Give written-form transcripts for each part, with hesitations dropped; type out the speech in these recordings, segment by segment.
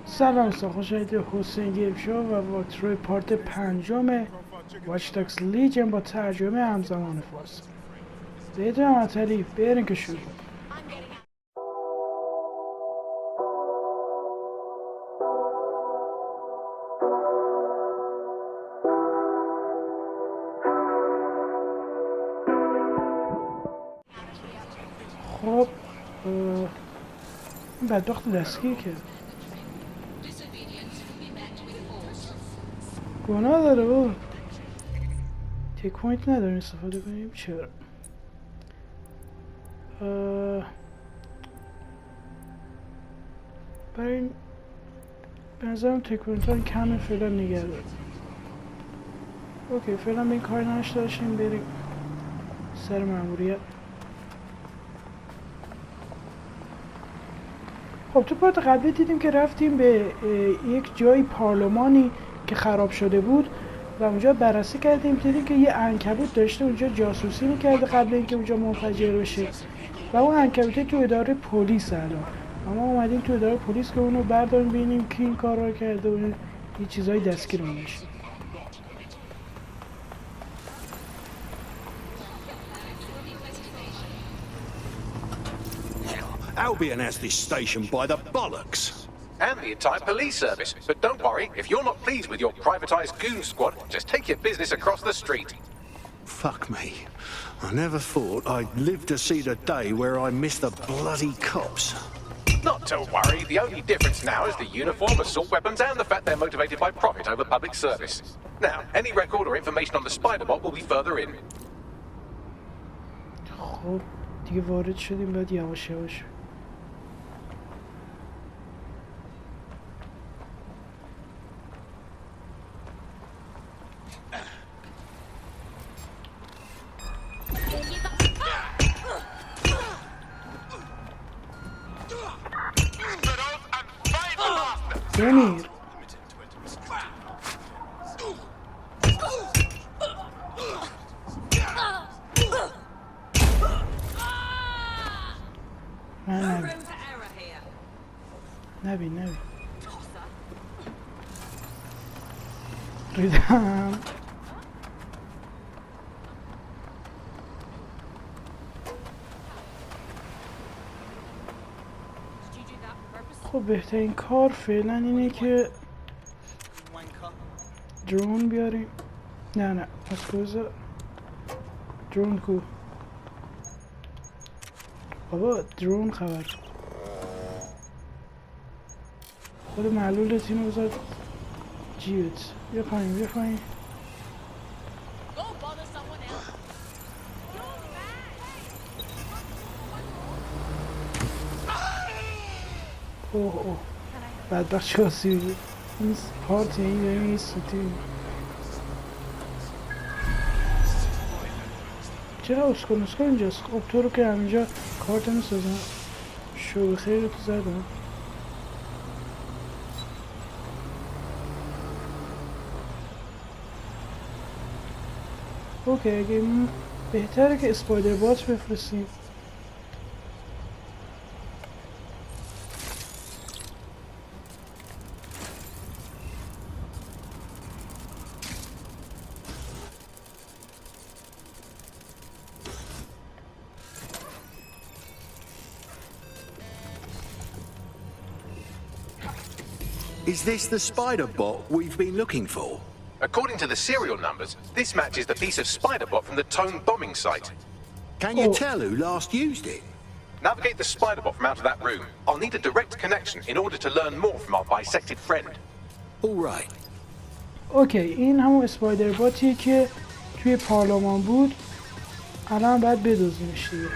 سلام خوشایید حسین گیم شو و واکتروی پارت پنجم واچ داگز لیجن با ترجمه همزمان فارسی. بدون معطلی بریم که شروع. خب این بدبخت دستگیر کرد. گناه داره بابا. تک پوینت نداریم استفاده کنیم. چرا؟ برای این به نظرم تک پوینت ها کمه، فعلا نگه داریم. اوکی فعلا به این کار نشته داشتیم، بریم سر ماموریت. خب تو پارت قبلی دیدیم که رفتیم به یک جای پارلمانی که خراب شده بود و اونجا بررسی کردیم، دیدیم که یه عنکبوت داشته اونجا جاسوسی میکرده قبل اینکه اونجا منفجر بشه و اون عنکبوت تو اداره پلیس الان. اما اومدیم تو اداره پلیس که اونو برداریم ببینیم کی این کار رو کرده و یه چیزایی دستگیرمون بشه. Albion has this station by the bollocks. And the entire police service. But don't worry, if you're not pleased with your privatised goon squad, just take your business across the street. Fuck me. I never thought I'd live to see the day where I miss the bloody cops. Not to worry, the only difference now is the uniform, assault weapons, and the fact they're motivated by profit over public service. Now, any record or information on the spider bot will be further in. خب دیگه وارد شدیم، باید یواش یواش. بمیر. من نبی ریدم. خب بهترین کار فعلا اینه که درون بیاریم. نه اسکوزا درون کو بابا، درون خبر خود معلولت اینو بذار جیبت. بیا پایین اوه بدبخت شاسی بود این پارت. این سوتی چرا اسکل اینجاست؟ خب تو رو که همینجا کارت میسازم شو بخیر تو زدم. اوکی اگه بهتره که اسپایدر بات بفرستیم. Is this the spider bot we've been looking for? According to the serial numbers, this matches the piece of spider bot from the Tone bombing site. Can you tell who last used it? Navigate the spider bot from out of that room. I'll need a direct connection in order to learn more from our bisected friend. All right. اوکی این همون اسپایدر باتیه که توی پارلمان بود. الان باید بدوزیمش دیگه.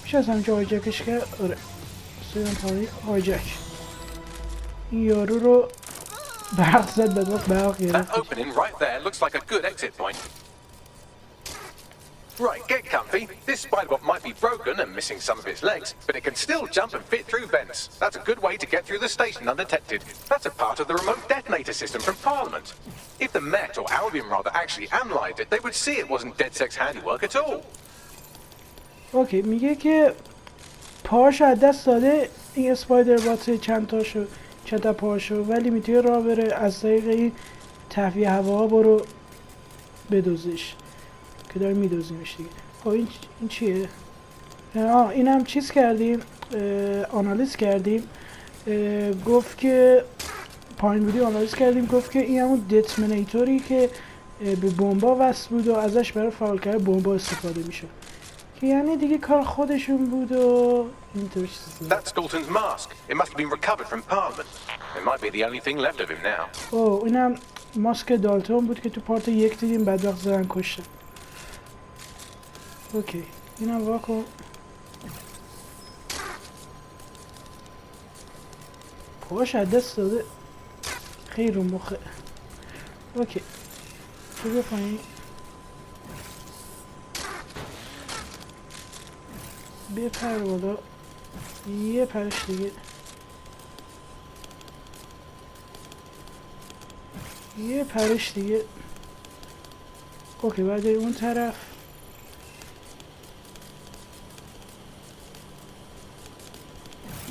میشه از همینجا هایجکش کرد. آره هایجک. این یارو رو برق زد، بدبخت گرفت. That opening right there looks like a good exit point. Right, get comfy. This spider bot might be broken and missing some of its legs, but it can still jump and fit through vents. That's a good way to get through the station undetected. That's a part of the remote detonator system from Parliament. If the Met, or Albion rather, actually analyzed it, they would see it wasn't DedSec's handiwork at all. اوکی میگه که پاهاشو از دست داده این اسپایدر بات، چند تا پاهاشو، ولی میتونه راه بره. از طریق این تهویه هواها برو بدوزش که داره میدوزیمش دیگه. خب این چیه؟ اینم چیز کردیم، آنالیز کردیم. گفت که پایین بودی آنالیز کردیم، گفت که این همون دتمنیتوری که به بمبا وصل بود و ازش برای فعال کردن بمبا استفاده میشه، که یعنی دیگه کار خودشون بود و اینطور چیزا. That's Dalton's mask. It must have been recovered from Parliament. It might be the only thing left of him now. اینم ماسک دالتون بود که تو پارت 1 دیدیم، بعد وقت زدن کشتن. اوکی اینم واکن. پاهاش از دست داده، خیلی رو مخه. اوکی تو بیا پایین، بپر بالا، یه پرش دیگه، یه پرش دیگه. اوکی بعد اون طرف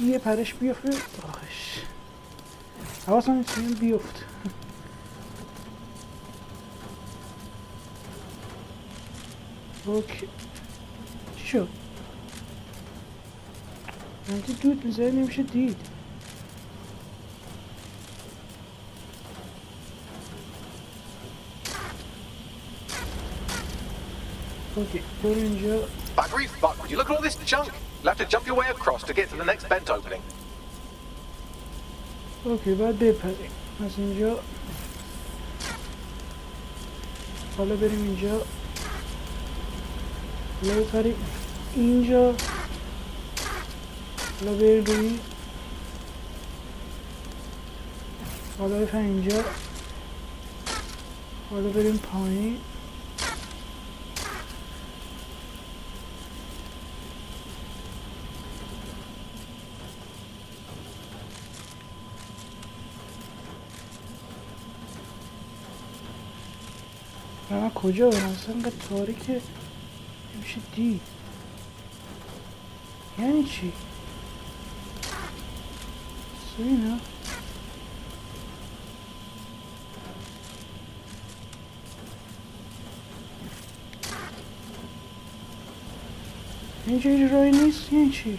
یه پرش بیفته. آخش حواسم نیست بیفت. اوکی چی شد؟ وقتی دود میزنه نمیشه دید. اوکی برو اینجا. Buggery fuck, would you look at all this junk? You'll have to jump your way across to get to the next vent opening. اوکی بعد بپریم از اینجا. حالا بریم اینجا، حالا بپریم اینجا، حالا بریم روی، حالا بپریم اینجا، حالا بریم پایین. من کجا برم؟ اصلا اینقدر تاریکه نمیشه دید. یعنی چی؟ سوینا اینجا هیچ راهی نیست. یعنی چی؟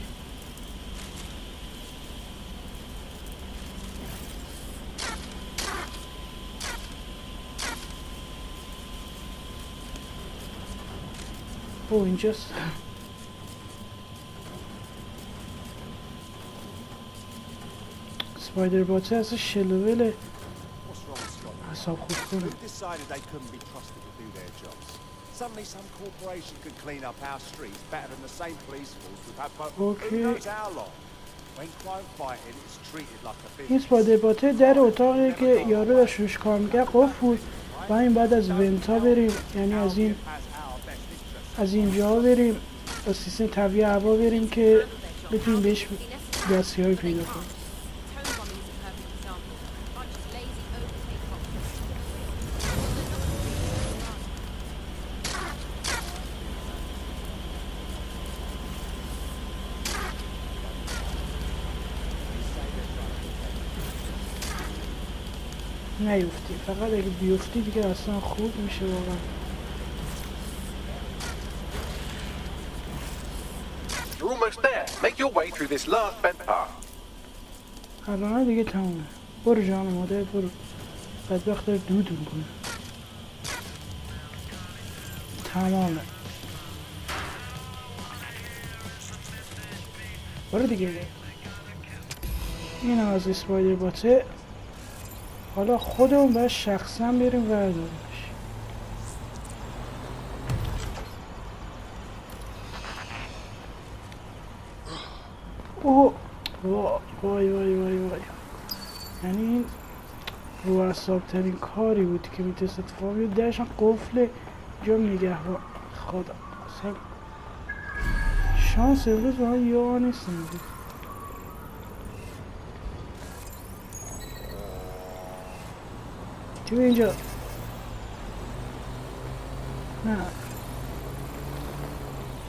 اینجاست. اسپایدر باته اصلا شلوله، حساب خود کنه. اوکی این اسپایدر باته در اتاقی که یارو داشت روش کار میکرد قفل بود و این بعد از ونتا بریم، یعنی از اینجا بریم با سیستم تهویه هوا بریم که بتونیم بهش دستیابی پیدا کنیم. نیفتی، فقط اگه بیفتی دیگه اصلا خوب میشه واقعا. You're almost there. Make your way through this last vent path. الان دیگه تمومه. برو جان مادر برو. بدبخت داره دود میکنه. تمامه. برو دیگه. اینم از اسپایدر باته. حالا خودمون باید شخصا بریم ورداریمش. اوه وای وای وای وای، یعنی این رو اعصاب ترین کاری بود که میتونست اتفاق بیفته. درشم قفل جا نگهبان. خدا اصلا شانس امروز با من یا نیست. چی به اینجا؟ نه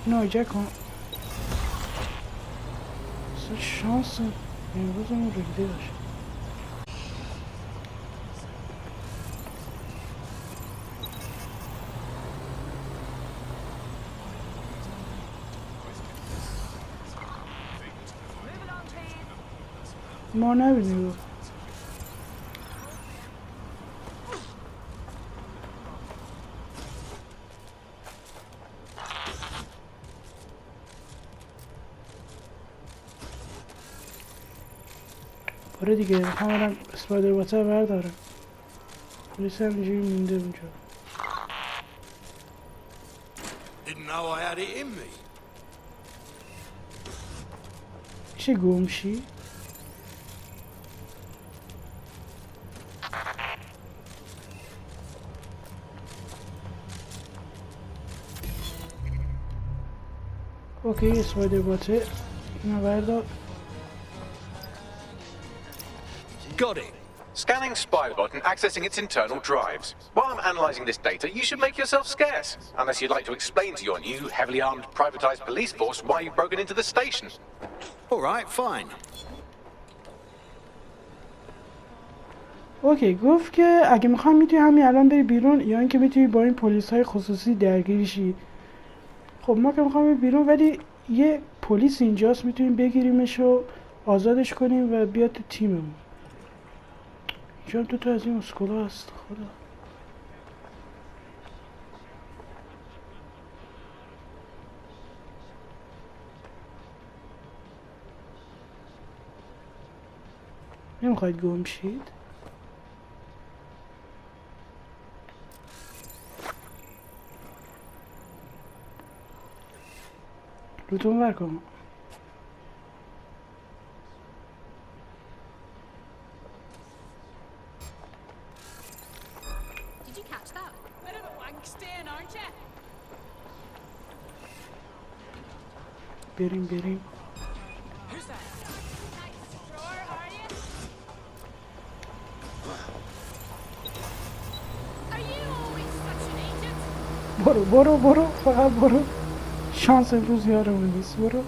اینو ایجا کن. اصلا شانس امروزمون ریده داشت. ما نبینیم برای دیگه میخوام برم اسپایدر باتر بردارم. پلیس هم اینجوری مونده اونجا. Didn't know I had it in me. میشه گمشی؟ اوکی اسپایدر باتر اینو بردار. Got it. Scanning SpiderBot and accessing its internal drives. While I'm analysing this data, you should make yourself scarce. Unless you'd like to explain to your new, heavily armed, privatised police force why you've broken into the station. All right, fine. اوکی گفت که اگه میخوام میتونی همین الان بری بیرون یا اینکه میتونی با این پلیس های خصوصی درگیر شی. خب ما که میخوام بری بیرون ولی یه پلیس اینجاست میتونیم بگیریمش و آزادش کنیم و بیاد تو تیممون. اینجا تو از این اسکولا هست خدا. نمیخواید گم شید؟ روتون ورکن. بریم برو فقط برو. شانس امروز یارمون نیست. برو.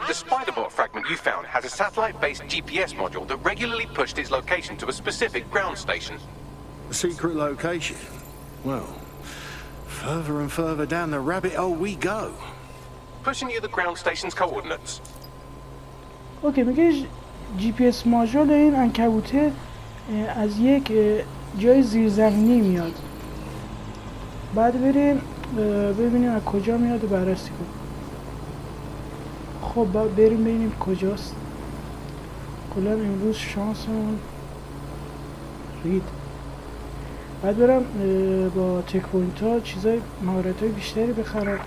The SpiderBot fragment you found has a satellite-based GPS module that regularly pushed its location to a specific ground station. A secret location. Well, further and further down the rabbit hole we go. Pushing you the ground station's coordinates. اوکی میگه جی پی اس ماژول این عنکبوته از یک جای زیرزمینی میاد. بعد بریم ببینیم از کجا میاد و بررسی کنیم. خب بریم ببینیم کجاست. کلا امروز شانسمون رید. بعد برم با تک پوینت ها چیزای مهارت های بیشتری بخرم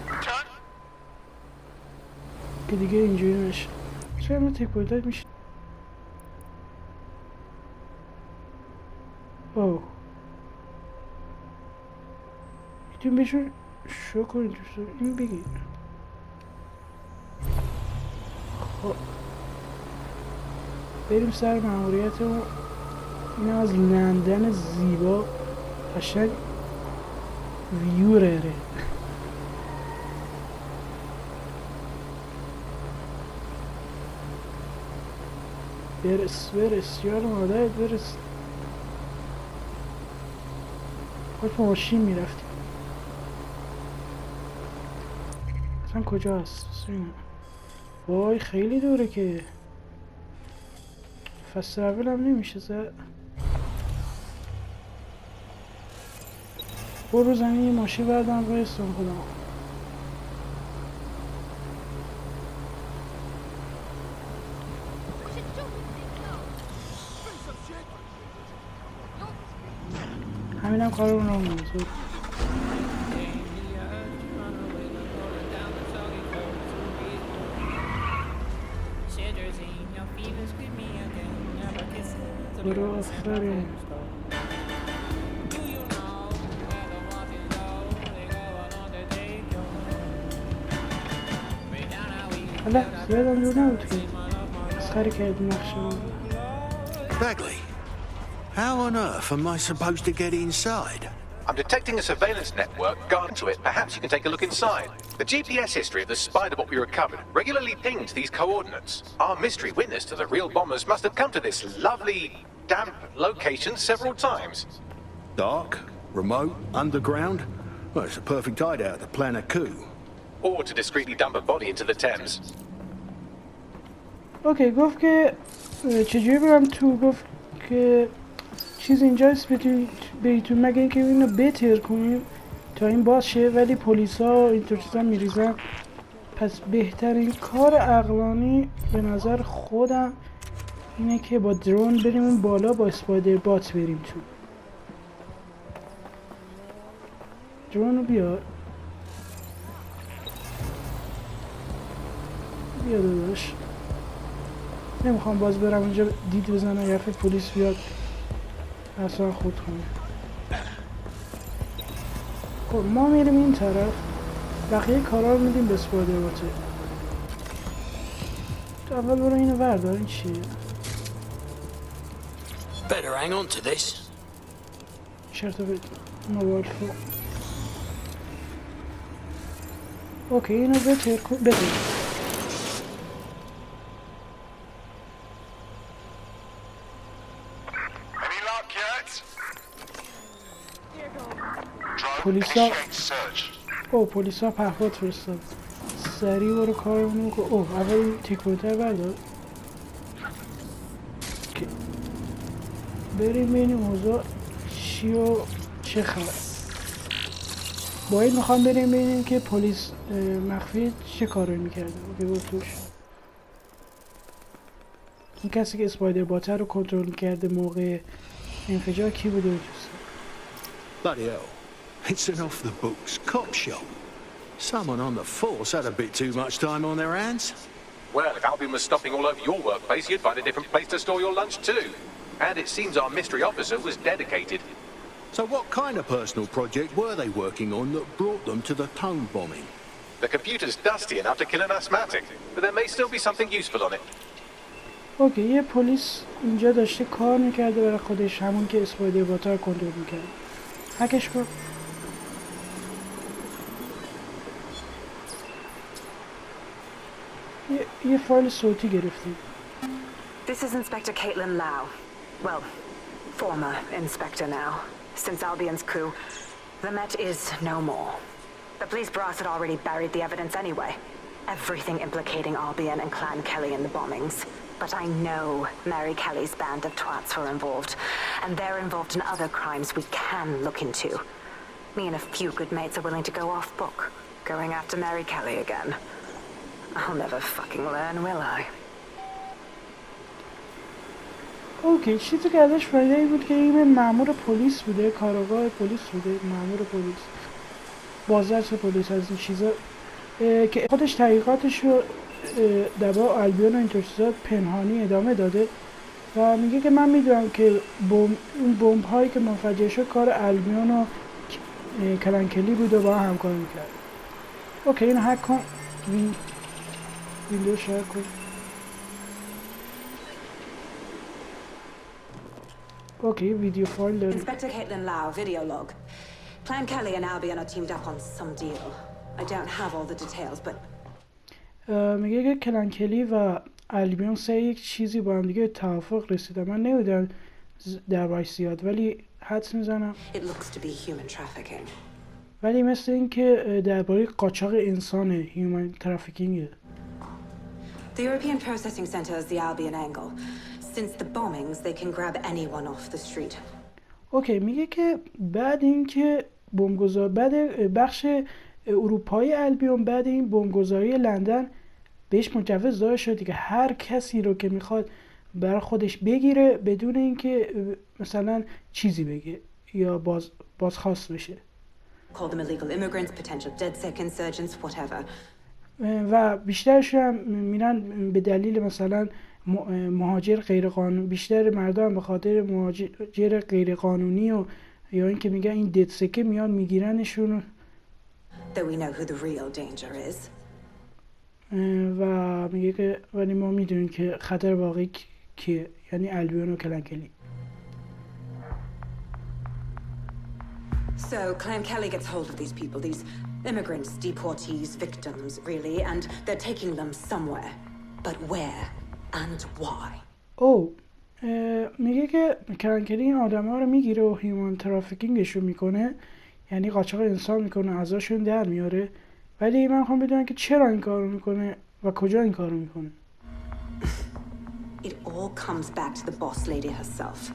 که دیگه اینجوری نشه. چرا ما تک پوینت ها میشه؟ اوه میتونیم بهشون شو کنید دوستان. این بگید خب بریم سر ماموریتمون. این از لندن زیبا قشنگ ویورره. برس یار مادرت برس. خود با ماشین میرفتیم. اصلا کجا هست؟ وای خیلی دوره که فست اول هم نمیشه زد. برو زمین یه ماشین بردم بایستم خودم. همین هم کارمون رو میزود. برو آفرین. حالا زیادم دور نبود که مسخره کردی نقشه. Bagley, how on earth am I supposed to get inside? I'm detecting a surveillance network guarded to it. Perhaps you can take a look inside. The GPS history of the spider bot we recovered regularly pinged these coordinates. Our mystery witness to the real bombers must have come to this lovely, damp location several times. Dark, remote, underground. Well, it's a perfect hideout to plan a coup. Or to discreetly dump a body into the Thames. اوکی گفت که چجوری برم تو، گفت که چیز اینجاست بریتون مگه اینکه اینو بتر کنیم تا این باز شه، ولی پلیسا و اینطور چیزا میریزن. پس بهترین کار عقلانی به نظر خودم اینه که با درون بریم اون بالا، با اسپایدر بات بریم تو. درون رو بیار، بیا داداش. نمیخوام باز برم اونجا دید بزنم یه پلیس بیاد اصلا خود کنه. خب ما میریم این طرف، بقیه کارا رو میدیم به اسپایدر باته. تو اول برو اینو بردار. این چیه؟ Better hang on to this. شرط بید موبایل فون. اوکی اینو بتر کن. پلیسا پلیسا پهپاد فرستاد. سریع برو کارمونو که اول این تیکوتر بردار. بریم ببینیم اوضاع چی و چه خبر. با این میخوام بریم ببینیم که پلیس مخفی چه کاری میکرده. بگو توش این کسی که اسپایدر باتر رو کنترل میکرده موقع انفجار کی بوده و Bloody hell. It's an off-the-books cop shop. Someone on the force had a bit too much time on their hands. Well, if Albion was stopping all over your workplace, you'd find a different place to store your lunch too. And it seems our mystery officer was dedicated. So what kind of personal project were they working on that brought them to the tone bombing? The computer's dusty enough to kill an asthmatic, but there may still be something useful on it. اوکی یه پلیس اینجا داشته کار میکرده برای خودش، همون که اسپایدر باتر کنترل میکرده. هکش کن. یه فایل صوتی گرفتیم. This is Inspector Caitlin Lau. Well, former inspector now. Since Albion's coup, the Met is no more. The police brass had already buried the evidence anyway. Everything implicating Albion and Clan Kelly in the bombings. But I know Mary Kelly's band of twats were involved, and they're involved in other crimes we can look into. Me and a few good mates are willing to go off book, going after Mary Kelly again. I'll never fucking learn, will I? اوکی چیزی که ازش فایده ای بود که این مأمور پلیس بوده، کارآگاه پلیس بوده، مأمور پلیس، بازرس پلیس، از این چیزا که خودش تحقیقاتش رو دبا آلبیون و اینطور چیزا پنهانی ادامه داده و میگه که من میدونم که اون بمب هایی که منفجر شد کار آلبیون و کلنکلی بود و با هم همکاری میکرد. اوکی اینو هک کن. ویندوز شیر کن. اوکی ویدیو فایل داریم. Inspector Caitlin Lau, video log. Clan Kelly and Albion are teamed up on some deal. I don't have all the details, but میگه که کلنکلی و آلبیون سه یک چیزی با هم دیگه توافق رسیدن. من نمیدونم دربارش زیاد ولی حدس میزنم it looks to be human trafficking. ولی مثل این که درباره قاچاق انسانه، هیومن ترافیکینگه. The European processing center is the Albion angle. Since the bombings, they can grab anyone off the street. اوکی میگه که بعد اینکه بمبگذار بعد بخش اروپایی آلبیون بعد این بمبگذاری لندن بهش مجوز داده شد که هر کسی رو که میخواد برای خودش بگیره بدون اینکه مثلا چیزی بگه یا بازخواست بشه. Call them illegal immigrants, potential DedSec insurgents, whatever. و بیشترش هم میرن به دلیل مثلا مهاجر غیرقانونی، بیشتر مردم به خاطر مهاجر غیرقانونی و یا اینکه میگن این ددسکه میان میگیرنشون. Though we know who the real danger is. و میگه که ولی ما میدونیم که خطر واقعی کیه، یعنی آلبیون و کلنکلی. So Clan Kelly gets hold of these people, these Immigrants, deportees, victims, really, and they're taking them somewhere. But where and why? میگه که کرنکلی این آدم ها رو میگیره و هیومن ترافیکینگشون میکنه، یعنی قاچاق انسان میکنه، ازشون در میاره. ولی من میخوام بدونم که چرا این کارو میکنه و کجا این کارو میکنه. It all comes back to the boss lady herself.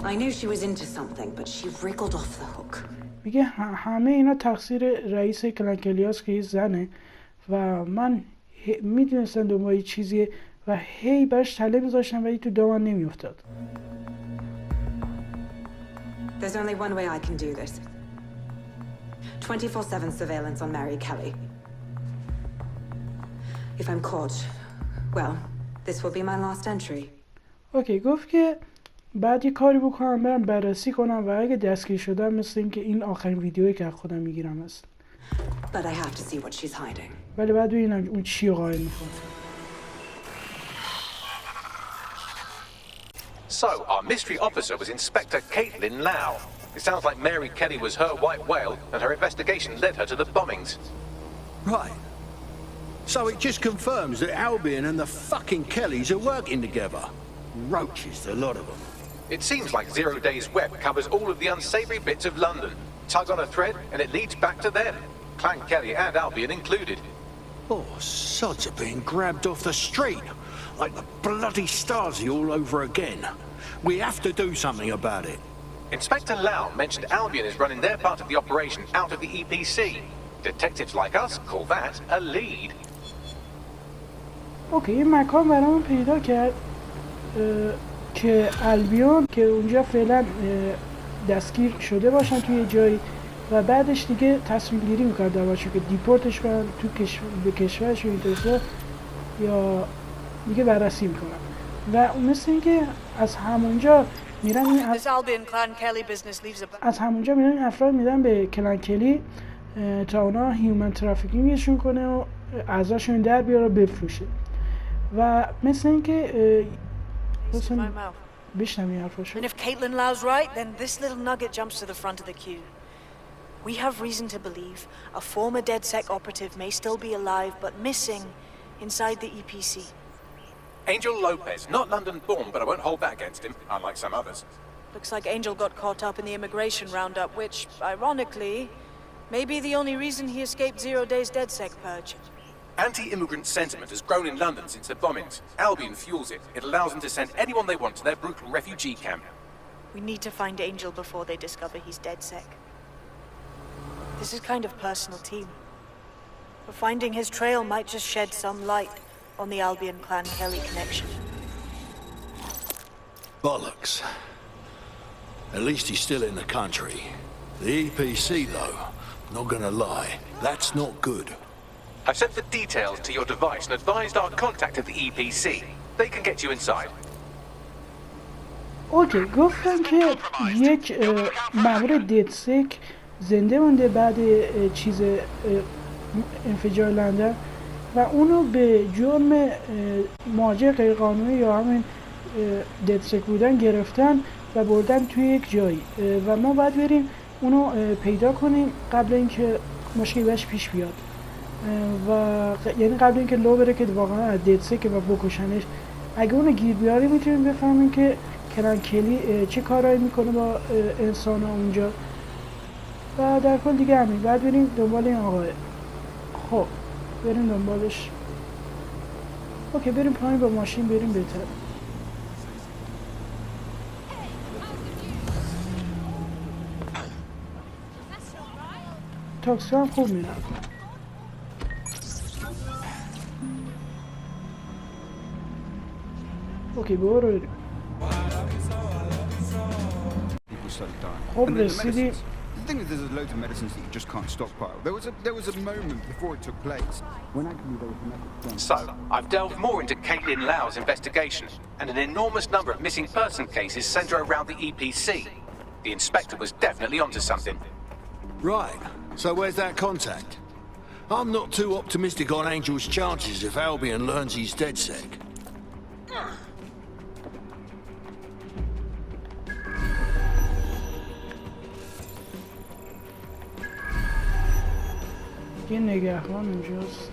I knew she was into something, but she wriggled off the hook. میگه همه اینا تقصیر رئیس کلانکلیاست که یه زنه و من میدونستم دنبال یه چیزیه و هی برش تله میذاشتم ولی تو دامن نمیافتاد. There's only one way I can do this. 24/7 surveillance on Mary Kelly. If I'm caught, well, this will be my last entry. اوکی، گفت که بعد یه کاری بکنم، برم بررسی کنم و اگه دستگیر شدم مثل این که این آخرین ویدیویی که خودم میگیرم است. But I have to see what she's hiding. ولی بعد ببینم اون چی رو قایم میکنه. So, our mystery officer was Inspector Caitlin Lau. It sounds like Mary Kelly was her white whale, and her investigation led her to the bombings. Right. So it just confirms that Albion and the fucking Kellys are working together. Roaches, the lot of them. It seems like Zero Days Web covers all of the unsavory bits of London. Tug on a thread, and it leads back to them. Clan Kelly and Albion included. Oh, sods are being grabbed off the street. Like the bloody Stasi all over again. We have to do something about it. Inspector Lau mentioned Albion is running their part of the operation out of the EPC. Detectives like us call that a lead. اوکی، این مکان برامون پیدا کرد که البیون که اونجا فعلا دستگیر شده باشن توی جایی و بعدش دیگه تصمیم گیری میکنن درباره‌شون که دیپورتش کنن تو به کشورشون اینطور یا دیگه بررسی میکنن و مثل اینکه از همونجا میرن از همونجا میرن این افراد میرن به کلان کلی تا اونا هیومن ترافیکینگشون کنه و اعضاشون در بیاره بفروشه و مثل اینکه بشنم این حرفاشو. And if Caitlin Lau's right, then this little nugget jumps to the front of the queue. We have reason to believe a former DedSec operative may still be alive but missing inside the EPC. Angel Lopez, not London born, but I won't hold that against him, unlike some others. Looks like Angel got caught up in the immigration roundup, which, ironically, may be the only reason he escaped 0 Days DedSec purge. Anti-immigrant sentiment has grown in London since the bombings. Albion fuels it. It allows them to send anyone they want to their brutal refugee camp. We need to find Angel before they discover he's DedSec. This is kind of personal team. But finding his trail might just shed some light on the Albion Clan Kelly connection. Bollocks. At least he's still in the country. The EPC, though, not gonna lie, that's not good. I've sent the details to your device and advised our contact at the EPC. They can get you inside. اوکی، گفتم که یک مأمور ددسک زنده مونده بعد چیز انفجار لندن و اونو به جرم مهاجر غیرقانونی یا همین ددسک بودن گرفتن و بردن توی یک جایی و ما باید بریم اونو پیدا کنیم قبل اینکه مشکلی بهش پیش بیاد و یعنی قبل اینکه لو بره که واقعا از ددسک و بکشنش. اگه اونو گیر بیاری میتونیم بفهمیم که کلان کلی چه کارایی میکنه با انسان ها اونجا و در کل دیگه همین. بعد بریم دنبال این آقاه. خب بریم دنبالش. اوکی، بریم پایین با ماشین بریم بهتر. تاکسی هم خوب میرن. اوکی برو بریم. خب رسیدیم. The thing is, there's loads of medicines that you just can't stockpile. There was a moment before it took place when actually there was So, I've delved more into Caitlin Lau's investigation, and an enormous number of missing person cases center around the EPC. The inspector was definitely onto something. Right. So where's that contact? I'm not too optimistic on Angel's chances if Albion learns he's DedSec. یه نگهبان اونجاست.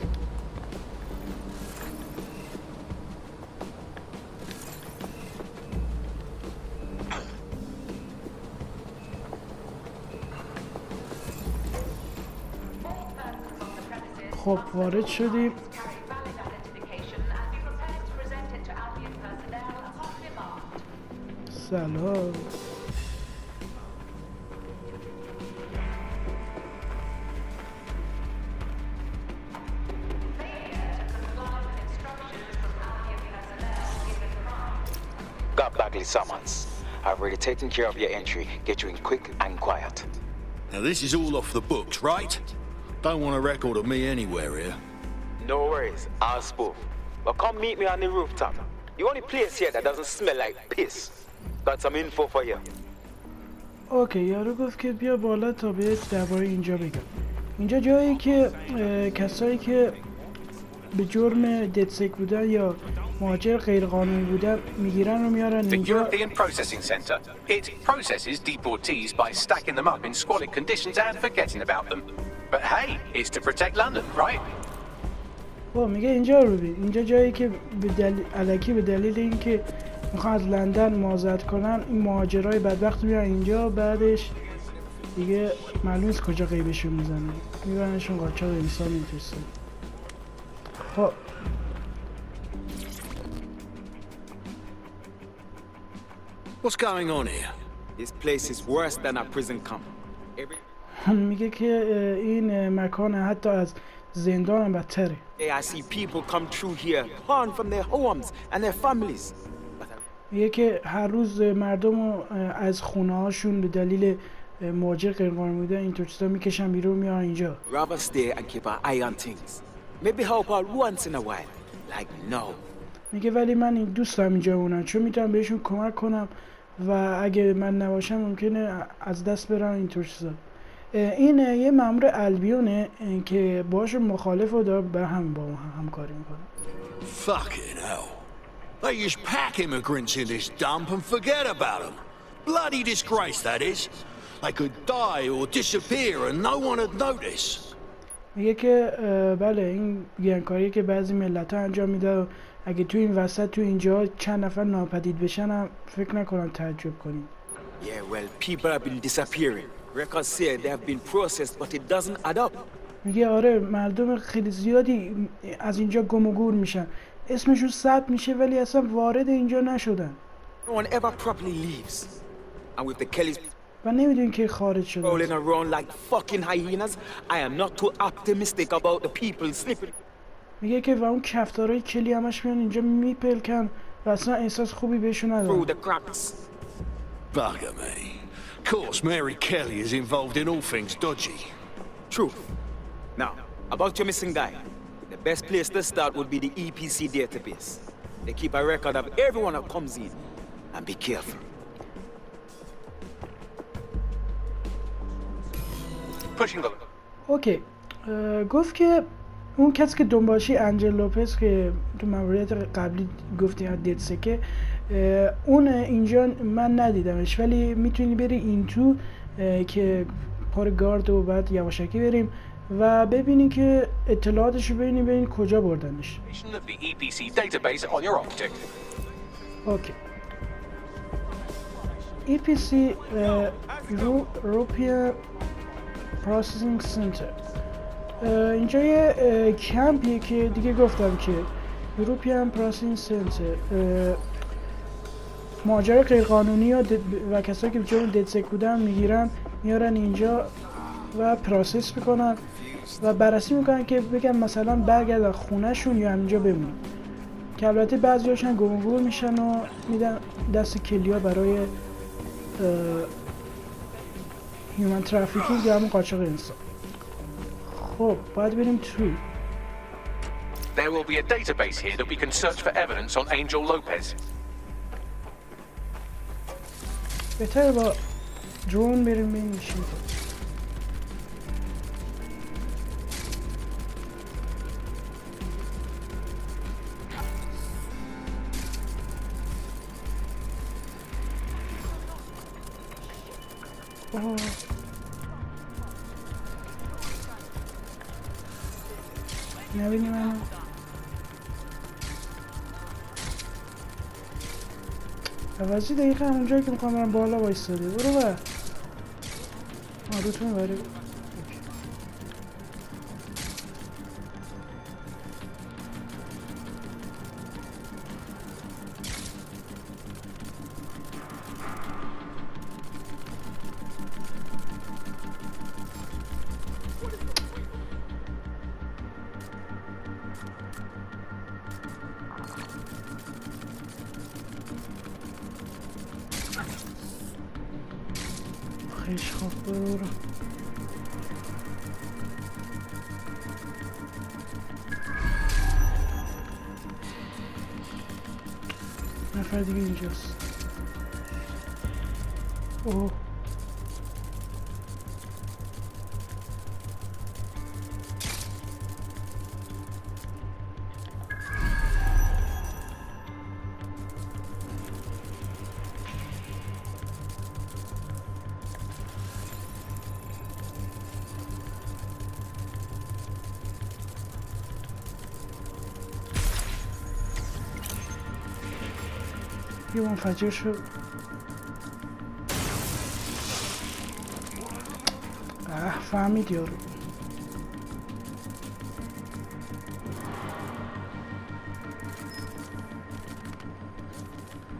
خب وارد شدیم. سلام. Got Bagley summons. I've already taken care of your entry. Get you in quick and quiet. Now this is all off the books, right? Don't want a record of me anywhere here. No worries, I'll spoof. But come meet me on the rooftop. The only place here that doesn't smell like piss. Got some info for you. اوکی، یارو گفت که بیا بالا تا بهت درباره اینجا بگم. اینجا جایی که کسایی که به جرم ددسک بودن یا مهاجر غیرقانونی بودن میگیرن رو میارن The اینجا. European Processing Center. It processes deportees by stacking them up in squalid conditions and forgetting about them. But hey, it's to protect London, right? میگه اینجا رو ببین. اینجا جایی که به دلیل الکی به دلیل اینکه میخوان از لندن مهاجرت کنن، این مهاجرای بدبخت میان اینجا، بعدش دیگه معلوم نیست کجا غیبشون میزنه، میبرنشون قاچاق انسان میفرستن. خب What's going on here? This place is worse than a prison camp. میگه که این مکان حتی از زندان هم بدتره. I see people come through here, torn from their homes and their families. میگه که هر روز مردم رو از خونه هاشون به دلیل مهاجر غیرقانونی بودن اینطور چیزا میکشن بیرون میارن اینجا. Rather stay and keep an eye on things. Maybe help out once in a while. Like no. میگه ولی من این دوست دارم اینجا بمونم چون میتونم بهشون کمک کنم و اگه من نباشم ممکنه از دست برن اینطور چیزا. این یه مأمور البیونه که باهاشون مخالف و داره برای همین با اون همکاری میکنه. Fucking hell. They just pack immigrants in this dump and forget about them. Bloody disgrace, that is. They could die or disappear and no one would notice. میگه که بله این گیرانکاری که بعضی ملت ها انجام میده و اگه تو این وسط تو اینجا چند نفر ناپدید بشن هم فکر نکنم تعجب کنیم. Yeah, well, people have been disappearing. Records say they have been processed, but it doesn't add up. میگه آره مردم خیلی زیادی از اینجا گم و گور میشن، اسمشون ثبت میشه ولی اصلا وارد اینجا نشدن. No one ever properly leaves. And with the Kellys و نمیدونی که خارج شدن. rolling around like fucking hyenas, I am not too optimistic about the people slipping. میگه که و اون کفتارای کلی همش میان اینجا میپلکن و اصلا احساس خوبی بهشون ندارن. Through the cracks. Bugger me. Of course, Mary Kelly is involved in all things dodgy. True. Now, about your missing guy. The best place to start would be the EPC database. They keep a record of everyone that comes in. And be careful. Pushing the... اوکی. گفت که اون کسی که دنبالشی انجل لوپز که تو موارد قبلی گفتی از ددسکه، اون اینجا من ندیدمش ولی میتونی بری این تو که پار گارد و بعد یواشکی بریم و ببینی که اطلاعاتشو ببینی کجا بردنش. اوکی. EPC European Processing Center. اینجا یه کمپیه که دیگه گفتم که European Processing Center مهاجر غیرقانونی و کسایی که به جرم ددسک بودن میگیرن میارن اینجا و پروسس میکنن و بررسی میکنن که بگن مثلا برگردن خونهشون یا همینجا بمونن، که البته بعضی هاشون گم و گور میشن و میدن دست کلیا برای هیومن ترافیکینگ یا همون قاچاق انسان. خب باید بریم تو. There will be a database here that we can search for evidence on Angel Lopez. بهتره با درون بریم ببینیم چی. نبینی منو؟ عوضی دقیقا همونجایی که میخوام برم بالا وایستاده. برو بر روتون بره. خیش خواب برو. نفر دیگه اینجاست. اوه یه منفجر شد. فهمید یارو.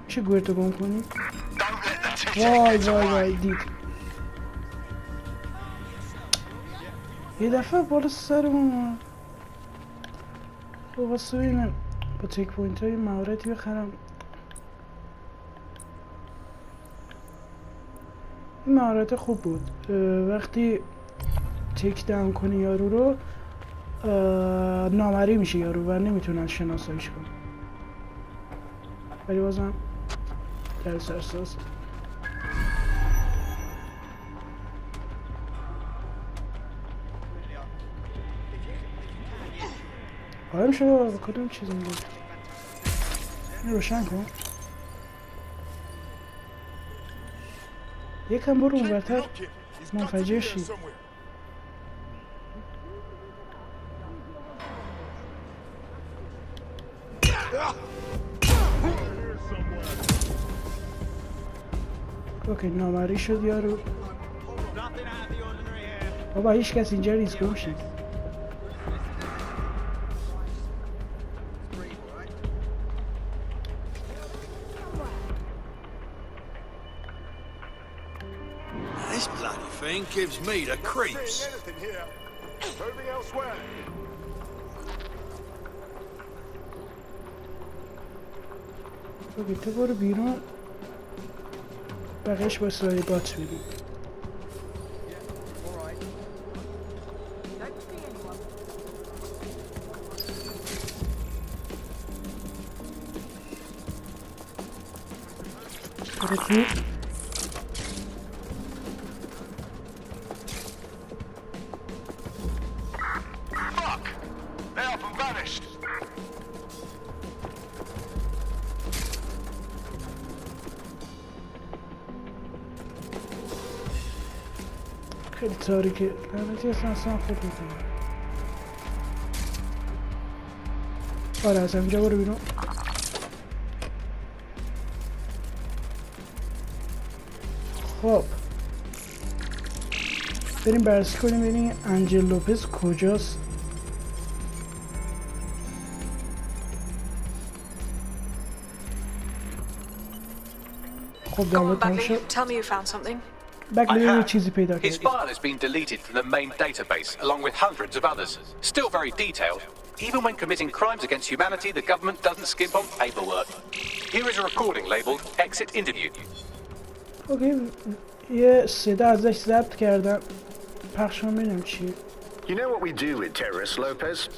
چه گویرتو گم کنی؟ وای وای وای دید. یه دفعه بالا سرمون. خب واسه ببینم با تک پوینت های مهارتی بخرم. این مهارت خوب بود. وقتی تک داون کنی یارو رو نامری میشه یارو و نمیتونن شناساییش کنن. ولی بازم در سرساز قایم شده با کدوم چیز میگه. این روشن کن. یکم برو اونورتر منفجر شی. اوکی نامری شد یارو. بابا هیچ کس اینجا نیست. گم شید. This bloody thing gives me the creeps. اوکی تو برو بیرون. بقیش با سایه بات بیرون. برو خیلی تاریکه. لعنتی اصلا خود میکنم. آره از همینجا برو بیرون. خب بریم بررسی کنیم ببینیم انجل لوپز کجاست. خب دامه تمام شد. Tell me you found something. His file has been deleted from the main database, along with hundreds of others. Still very detailed. Even when committing crimes against humanity, the government doesn't skimp on paperwork. Here is a recording labeled Exit Interview. Okay, یه صدا ازش ضبط کردم. پخشم ببینم چیه. You know what we do with terrorists, Lopez?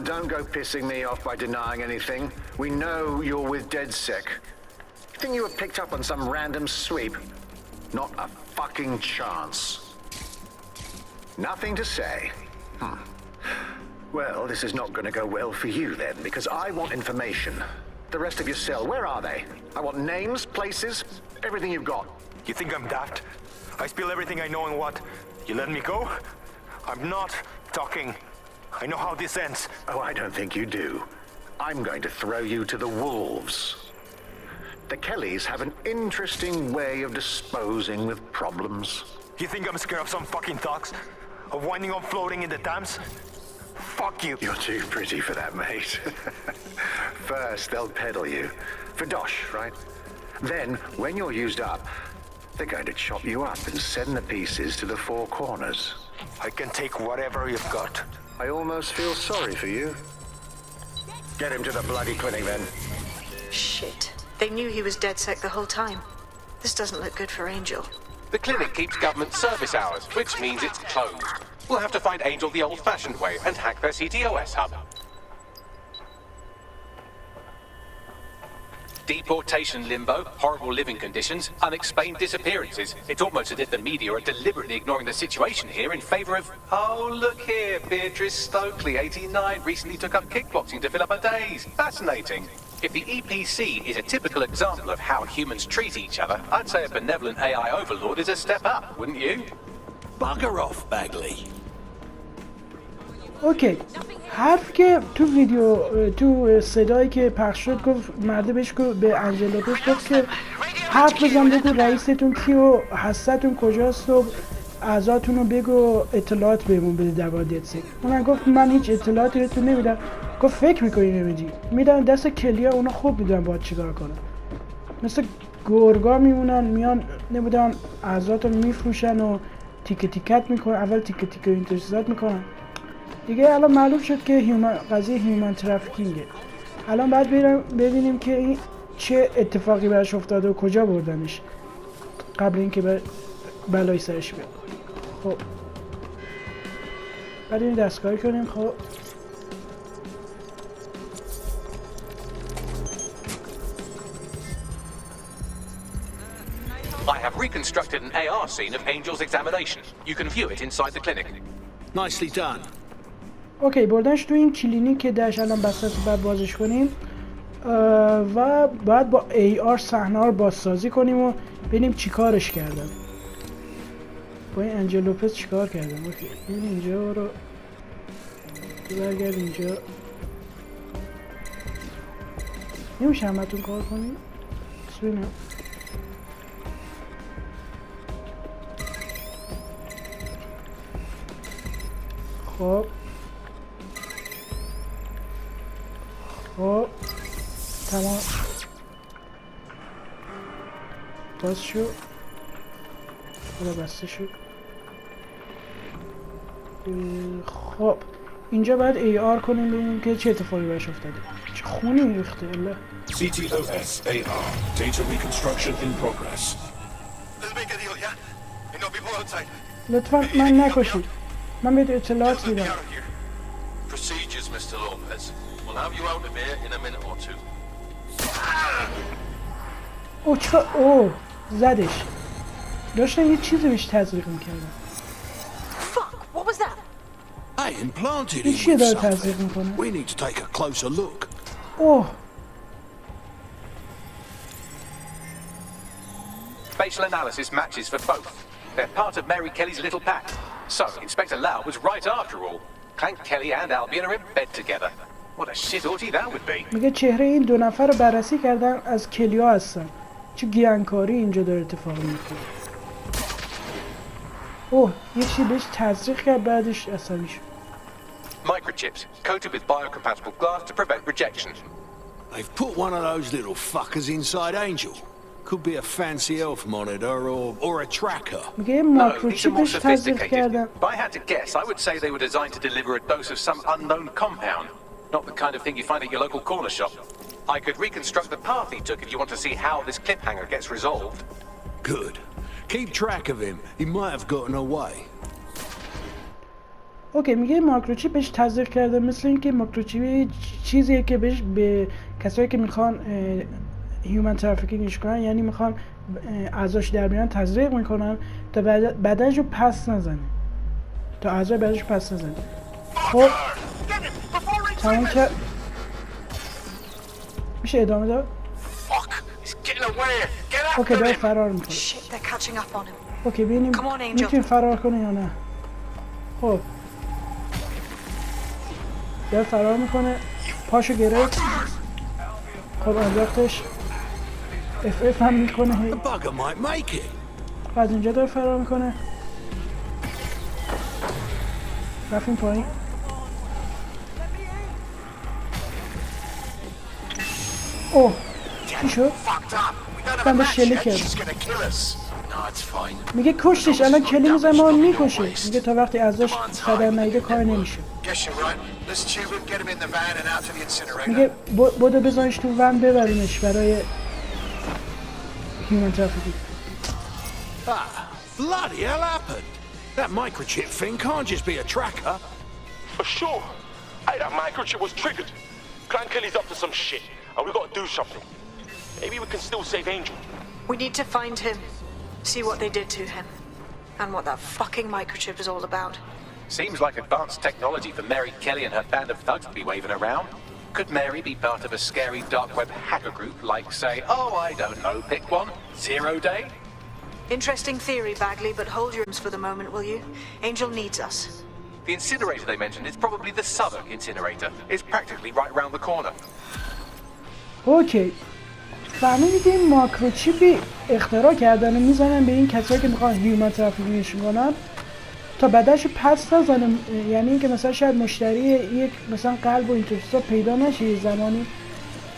Don't go pissing me off by denying anything. We know you're with DedSec. You think you were picked up on some random sweep? Not a fucking chance. Nothing to say. Well, this is not going to go well for you then, because I want information. The rest of your cell, where are they? I want names, places, everything you've got. You think I'm daft? I spill everything I know and what? You let me go? I'm not talking I know how this ends. Oh, I don't think you do. I'm going to throw you to the wolves. The Kellys have an interesting way of disposing with problems. You think I'm scared of some fucking thugs? Of winding up floating in the Thames? Fuck you. You're too pretty for that, mate. First, they'll peddle you. For dosh, right? Then, when you're used up, they're going to chop you up and send the pieces to the four corners. I can take whatever you've got. I almost feel sorry for you. Get him to the bloody clinic, then. Shit. They knew he was DedSec the whole time. This doesn't look good for Angel. The clinic keeps government service hours, which means it's closed. We'll have to find Angel the old-fashioned way and hack their CTOS hub. Deportation limbo, horrible living conditions, unexplained disappearances. It's almost as if the media are deliberately ignoring the situation here in favor of... Oh, look here, Beatrice Stokely, 89, recently took up kickboxing to fill up her days. Fascinating. If the EPC is a typical example of how humans treat each other, I'd say a benevolent AI overlord is a step up, wouldn't you? Bugger off, Bagley. اوکی، حرف که تو ویدیو تو صدایی که پخش شد گفت مرده بهش گفت به انجلا گفت که حرف بزن بگو رئیستون کی و هستتون کجاست و اعضاتون رو بگو اطلاعات بهمون بده درباره ددسک. اونم گفت من هیچ اطلاعاتی بهتون نمیدم. گفت فکر میکنی نمیدی؟ میدن دست کلیا، اونا خوب میدونن باید چیکار کنن. مثل گرگا میمونن میان نمیدونم اعضاتون میفروشن و تیکه تیکت میکنن، اول تیکه تیکه اینترنت میکنن. دیگه الان معلوم شد که قضیه هیومن ترافیکینگه. الان باید ببینیم که این چه اتفاقی براش افتاده و کجا بردنش قبل اینکه بلای سرش بیاد. خب بعد این دستکاری کنیم. خب I have reconstructed an AR scene of Angel's examination. You can view it inside the clinic. Nicely done. اوکی، بردنش تو این کلینیک که درش الان بسته بعد بازش کنیم و بعد با AR صحنه رو بازسازی کنیم و ببینیم چی کارش کردن. با این انجل لوپز چی کار کردن. اوکی، این اینجا رو برگرد اینجا. نمیشه همتون کار کنیم؟ ببینم. خب تمام باز شو. حالا بسته شد. خب اینجا باید AR کنیم ببینیم که چه اتفاقی براش افتاده. چه خونی ریخته. الله. CTOS AR data reconstruction in progress. لطفاً من نکشید. من بهت اطلاعات میدم. Procedures, Mr. Lopez. We'll have you out of here in a minute or two. اوه زدش. داشتن یه چیزی بهش تزریق میکردن. Fuck, what was that? I implanted این him چیه with داره تزریق something. میکنه؟ We need to take a closer look. اوه. Facial analysis matches for both. They're part of Mary Kelly's little pack. So, Inspector Lau was right after all. Clank Kelly and Albion are in bed together. What a shit orgy that would be. میگه چهره این دو نفر رو بررسی کردن، از کلیا هستن. چه گیانکاری اینجا داره اتفاق میفته. اوه یه چی بهش تزریق کرد بعدش عصبی شد. Microchips, coated with biocompatible glass to prevent rejection. They've put one of those little fuckers inside Angel. Could be a fancy elf monitor or a tracker. میگه No, these are ماکروچیپ more بهش تزریق sophisticated. کردن. If I had to guess, I would say they were designed to deliver a dose of some unknown compound. Not the kind of thing you find at your local corner shop. I could reconstruct the path he took if you want to see how this cliffhanger gets resolved. Good. Keep track of him. He might have gotten away. اوکی میگه ماکروچیپ بهش تزریق کرده، مثل اینکه ماکروچیپ چیزیه که بهش به کسایی که میخوان هیومن ترافیکینگش کنن، یعنی میخوان اعضاش در بیان تزریق میکنن تا بدنش رو پس نزنه، تا اعضای بدنش رو پس نزنه. خب تمام کرد. میشه ادامه داد؟ اوکی داره فرار میکنه. اوکی ببینیم میتونیم فرار کنه یا نه. خب داره فرار میکنه. پاشو گرفت. خب انداختش. اف هم میکنه. از اینجا داره فرار میکنه. رفتیم پایین. اوه چی شد؟ من به شلی کرد. میگه کشتش، الان کلی میزن ما میکشه. میگه تا وقتی ازش خبر نیده کار نمیشه. میگه بودو بزنش تو ون ببرینش برای human trafficking. Bloody hell happened? That microchip thing can't just be a tracker. For sure. Hey, that microchip was triggered. Clan Kelly's up to some shit, and we gotta do something. Maybe we can still save Angel. We need to find him, see what they did to him, and what that fucking microchip is all about. Seems like advanced technology for Mary Kelly and her band of thugs to be waving around. Could Mary be part of a scary dark web hacker group like, say, oh, I don't know, pick one, 0 Day? Interesting theory, Bagley, but hold your arms for the moment, will you? Angel needs us. The incinerator they mentioned is probably the Southern incinerator. It's practically right around the corner. اوکی. فهمیدید این ماکروچیپی اختراع کردن و میزنن به این کسایی که میخوان هیومن ترافیکینگش کنن تا بعدش پس نزنه. یعنی اینکه مثلا شاید مشتری یک مثلا قلب و این چیزا پیدا نشه یه زمانی،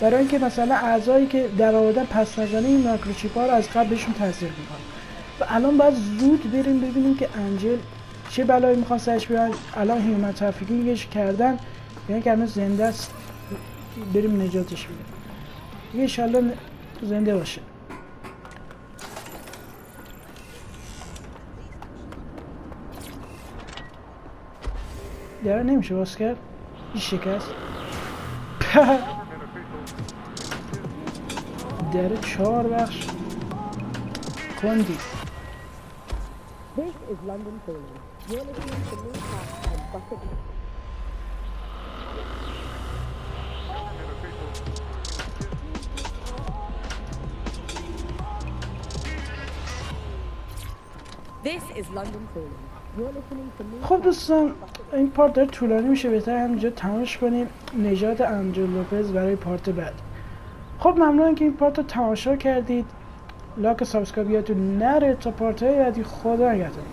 برای اینکه مثلا اعضایی که در آوردن پس نزنه این ماکروچیپ ها رو از قبل بهشون تاثیر میکنه. و الان باید زود بریم ببینیم که انجل چه بلایی میخوان سرش بیارن. الان هیومن ترافیکینگش کردن، یعنی که هنوز زنده است، بریم نجاتش بدیم. ان شاءالله زنده باشه. داره نمیشه باز کرد. این شکست. داره 4 بخش کندی. خب دوستان این پارت داره طولانی میشه، بهتر همینجا تماشا کنیم نجات انجل لوپز برای پارت بعد. خب ممنونم که این پارت رو تماشا کردید. لایک و سابسکرایب یادتون نره تا پارت های بعدی. خدا نگهدار.